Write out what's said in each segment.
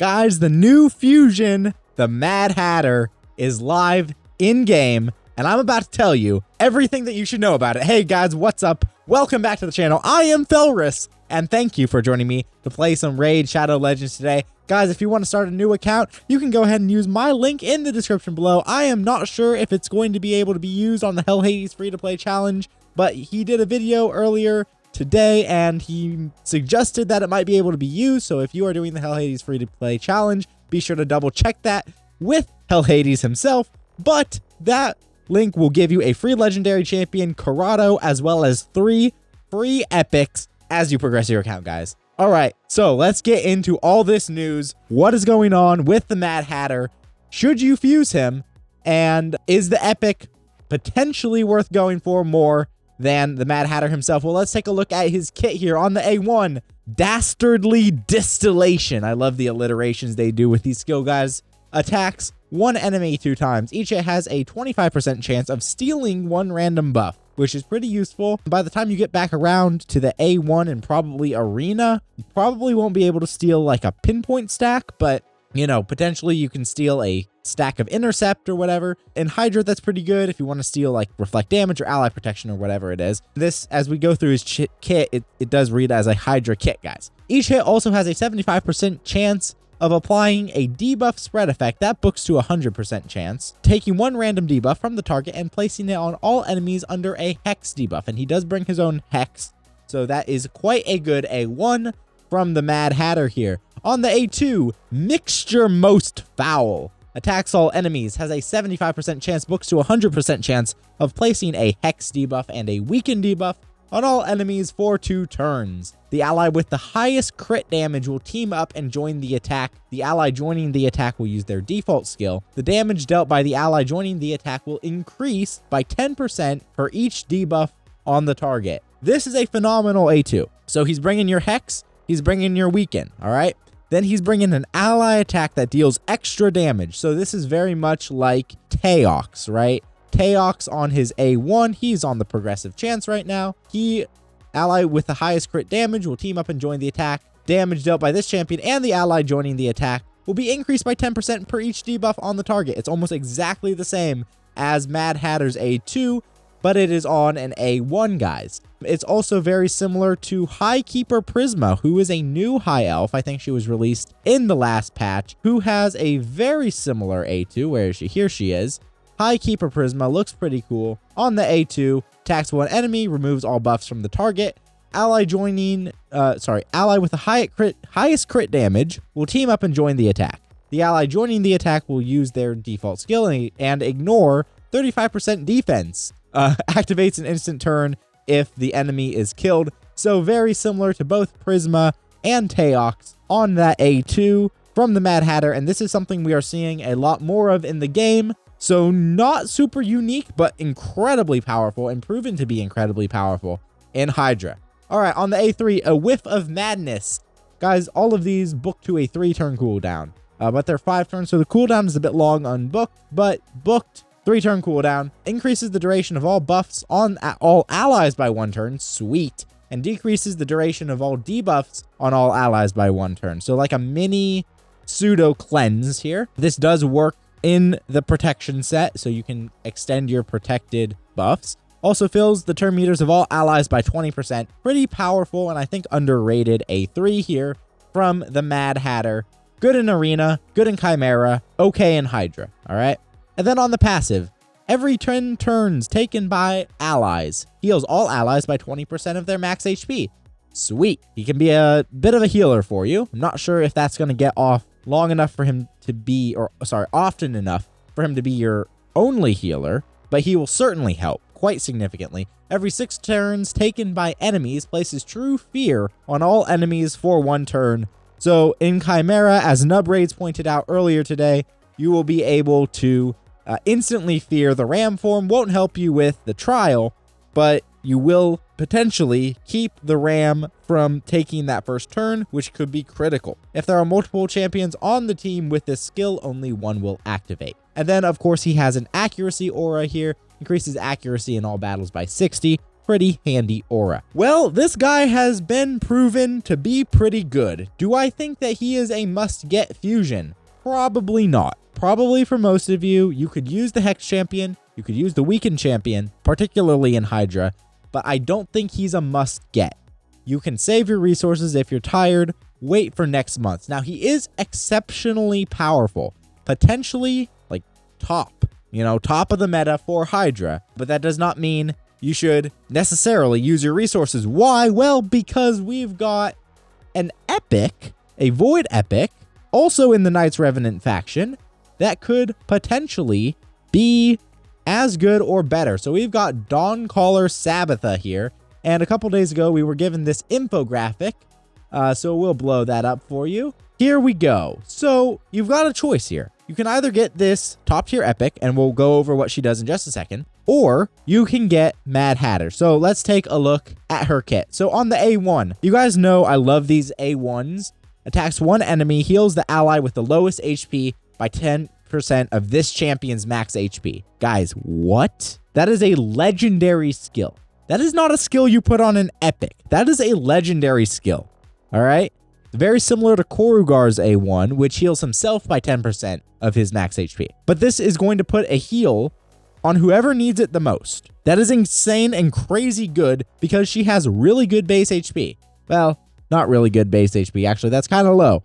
Guys, the new fusion, the Mad Hatter, is live in-game, and I'm about to tell you everything that you should know about it. Hey guys, what's up? Welcome back to the channel. I am Felris, and thank you for joining me to play some Raid Shadow Legends today. Guys, if you want to start a new account, you can go ahead and use my link in the description below. I am not sure if it's going to be able to be used on the Hell Hades free-to-play challenge, but he did a video earlier today and he suggested that it might be able to be used. So if you are doing the Hell Hades free-to-play challenge, be sure to double check that with Hell Hades himself. But that link will give you a free legendary champion, Corrado, as well as 3 free epics as you progress your account, guys. All right, so let's get into all this news. What is going on with the Mad Hatter? Should you fuse him? And is the epic potentially worth going for more than the Mad Hatter himself? Well, let's take a look at his kit here on the A1. Dastardly Distillation. I love the alliterations they do with these skill guys. Attacks 1 enemy 2 times. Each hit has a 25% chance of stealing 1 random buff, which is pretty useful. By the time you get back around to the A1 and probably Arena, you probably won't be able to steal like a pinpoint stack, but you know, potentially you can steal a stack of Intercept or whatever. In Hydra, that's pretty good if you want to steal like Reflect Damage or Ally Protection or whatever it is. This, as we go through his kit, it does read as a Hydra kit, guys. Each hit also has a 75% chance of applying a debuff spread effect that books to 100% chance, taking 1 random debuff from the target and placing it on all enemies under a hex debuff. And he does bring his own hex, so that is quite a good A1 from the Mad Hatter here. On the A2, Mixture Most Foul. Attacks all enemies, has a 75% chance, books to 100% chance of placing a hex debuff and a weaken debuff on all enemies for 2 turns. The ally with the highest crit damage will team up and join the attack. The ally joining the attack will use their default skill. The damage dealt by the ally joining the attack will increase by 10% for each debuff on the target. This is a phenomenal A2. So he's bringing your hex, he's bringing your weaken, all right? Then he's bringing an ally attack that deals extra damage. So this is very much like Takeover, right? Takeover on his A1, he's on the progressive chance right now. Ally with the highest crit damage will team up and join the attack. Damage dealt by this champion and the ally joining the attack will be increased by 10% per each debuff on the target. It's almost exactly the same as Mad Hatter's A2, but it is on an A1, guys. It's also very similar to High Keeper Prisma, who is a new High Elf. I think she was released in the last patch, who has a very similar A2. Where is she? Here she is. High Keeper Prisma looks pretty cool. On the A2, attacks 1 enemy, removes all buffs from the target. Ally with the highest crit damage will team up and join the attack. The ally joining the attack will use their default skill and ignore 35% defense. Activates an instant turn if the enemy is killed. So very similar to both Prisma and Takeover on that A2 from the Mad Hatter. And this is something we are seeing a lot more of in the game. So not super unique, but incredibly powerful and proven to be incredibly powerful in Hydra. All right, on the A3, a Whiff of Madness. Guys, all of these book to a 3-turn cooldown, but they're 5 turns. So the cooldown is a bit long unbooked, but booked 3-turn cooldown. Increases the duration of all buffs on all allies by 1 turn. Sweet. And decreases the duration of all debuffs on all allies by 1 turn. So like a mini pseudo cleanse here. This does work in the protection set, so you can extend your protected buffs. Also fills the turn meters of all allies by 20%. Pretty powerful and I think underrated A3 here from the Mad Hatter. Good in Arena, good in Chimera, okay in Hydra, all right? And then on the passive, every 10 turns taken by allies heals all allies by 20% of their max HP. Sweet. He can be a bit of a healer for you. I'm not sure if that's going to get off long enough for him to be, often enough for him to be your only healer, but he will certainly help quite significantly. Every 6 turns taken by enemies places True Fear on all enemies for 1 turn. So in Chimera, as Nubraids pointed out earlier today, you will be able to instantly fear. The Ram form won't help you with the trial, but you will potentially keep the Ram from taking that first turn, which could be critical. If there are multiple champions on the team with this skill, only 1 will activate. And then, of course, he has an accuracy aura here. Increases accuracy in all battles by 60. pretty handy aura. Well, this guy has been proven to be pretty good. Do I think that he is a must-get fusion? Probably not. Probably for most of you, you could use the Hex champion, you could use the Weakened champion, particularly in Hydra, but I don't think he's a must-get. You can save your resources if you're tired, wait for next month. Now, he is exceptionally powerful, potentially like top of the meta for Hydra, but that does not mean you should necessarily use your resources. Why? Well, because we've got an epic, a Void epic, also in the Knights Revenant faction, that could potentially be as good or better. So we've got Dawncaller Sabbatha here, and a couple days ago we were given this infographic, so we'll blow that up for you. Here we go. So you've got a choice here. You can either get this top tier epic, and we'll go over what she does in just a second, or you can get Mad Hatter. So let's take a look at her kit. So on the A1, you guys know I love these A1s. Attacks one enemy, heals the ally with the lowest HP by 10% of this champion's max HP. Guys, what? That is a legendary skill. That is not a skill you put on an epic. That is a legendary skill. All right? Very similar to Korugar's A1, which heals himself by 10% of his max HP. But this is going to put a heal on whoever needs it the most. That is insane and crazy good because she has really good base HP. Well, not really good base HP. Actually, that's kind of low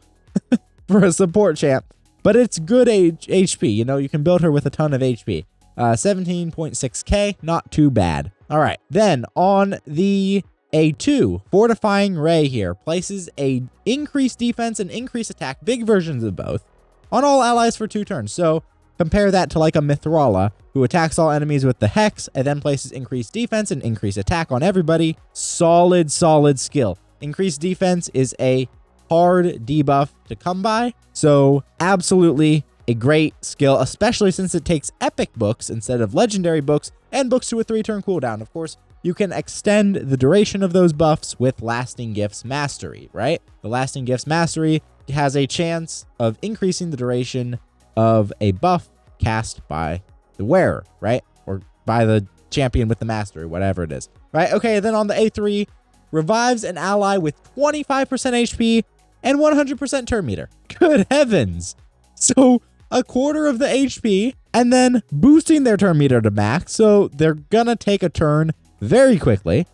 for a support champ, but it's good HP. You know, you can build her with a ton of HP. 17.6k, not too bad. All right, then on the A2, Fortifying Ray here places a increased defense and increased attack, big versions of both, on all allies for 2 turns. So compare that to like a Mithrala, who attacks all enemies with the Hex and then places increased defense and increased attack on everybody. Solid skill. Increased defense is a hard debuff to come by, so absolutely a great skill, especially since it takes epic books instead of legendary books and books to a 3-turn cooldown. Of course, you can extend the duration of those buffs with Lasting Gifts Mastery, right? The Lasting Gifts Mastery has a chance of increasing the duration of a buff cast by the wearer, right? Or by the champion with the mastery, whatever it is, right? Okay, then on the A3, revives an ally with 25% HP and 100% turn meter. Good heavens. So a quarter of the HP and then boosting their turn meter to max. So they're gonna take a turn very quickly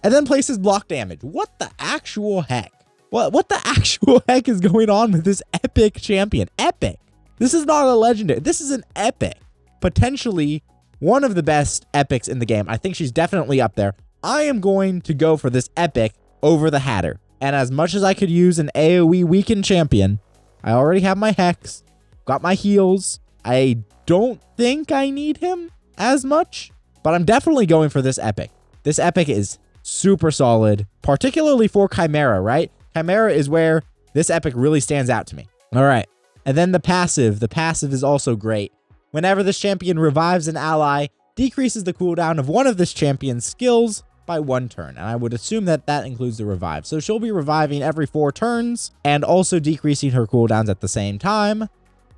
and then places block damage. What the actual heck? What the actual heck is going on with this epic champion? Epic. This is not a legendary. This is an epic. Potentially one of the best epics in the game. I think she's definitely up there. I am going to go for this epic over the Hatter. And as much as I could use an AoE Weakened champion, I already have my Hex, got my heals. I don't think I need him as much, but I'm definitely going for this epic. This epic is super solid, particularly for Chimera, right? Chimera is where this epic really stands out to me. All right. And then the passive. The passive is also great. Whenever this champion revives an ally, decreases the cooldown of one of this champion's skills by 1 turn. And I would assume that that includes the revive. So she'll be reviving every 4 turns and also decreasing her cooldowns at the same time.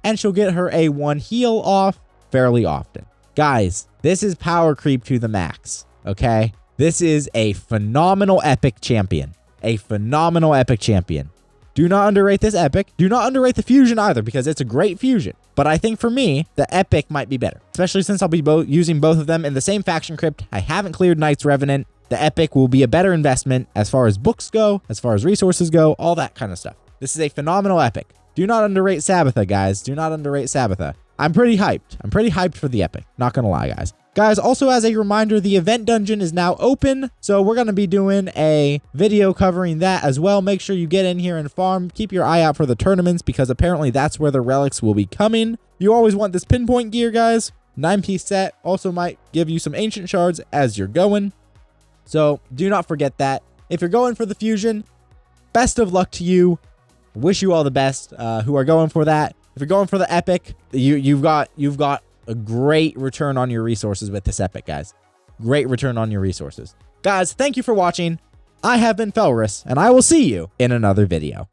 And she'll get her A1 heal off fairly often. Guys, this is power creep to the max, okay? This is a phenomenal epic champion. A phenomenal epic champion. Do not underrate this epic. Do not underrate the fusion either, because it's a great fusion. But I think for me, the epic might be better, especially since I'll be using both of them in the same faction crypt. I haven't cleared Knights Revenant. The epic will be a better investment as far as books go, as far as resources go, all that kind of stuff. This is a phenomenal epic. Do not underrate Sabbatha, guys. Do not underrate Sabbatha. I'm pretty hyped. I'm pretty hyped for the epic. Not gonna lie, guys. Guys, also as a reminder, the event dungeon is now open, so we're going to be doing a video covering that as well. Make sure you get in here and farm. Keep your eye out for the tournaments, because apparently that's where the relics will be coming. You always want this pinpoint gear, guys. 9-piece set also might give you some ancient shards as you're going, so do not forget that. If you're going for the fusion, best of luck to you. Wish you all the best who are going for that. If you're going for the epic, you've got a great return on your resources with this epic, guys. Great return on your resources. Guys, thank you for watching. I have been Felrus, and I will see you in another video.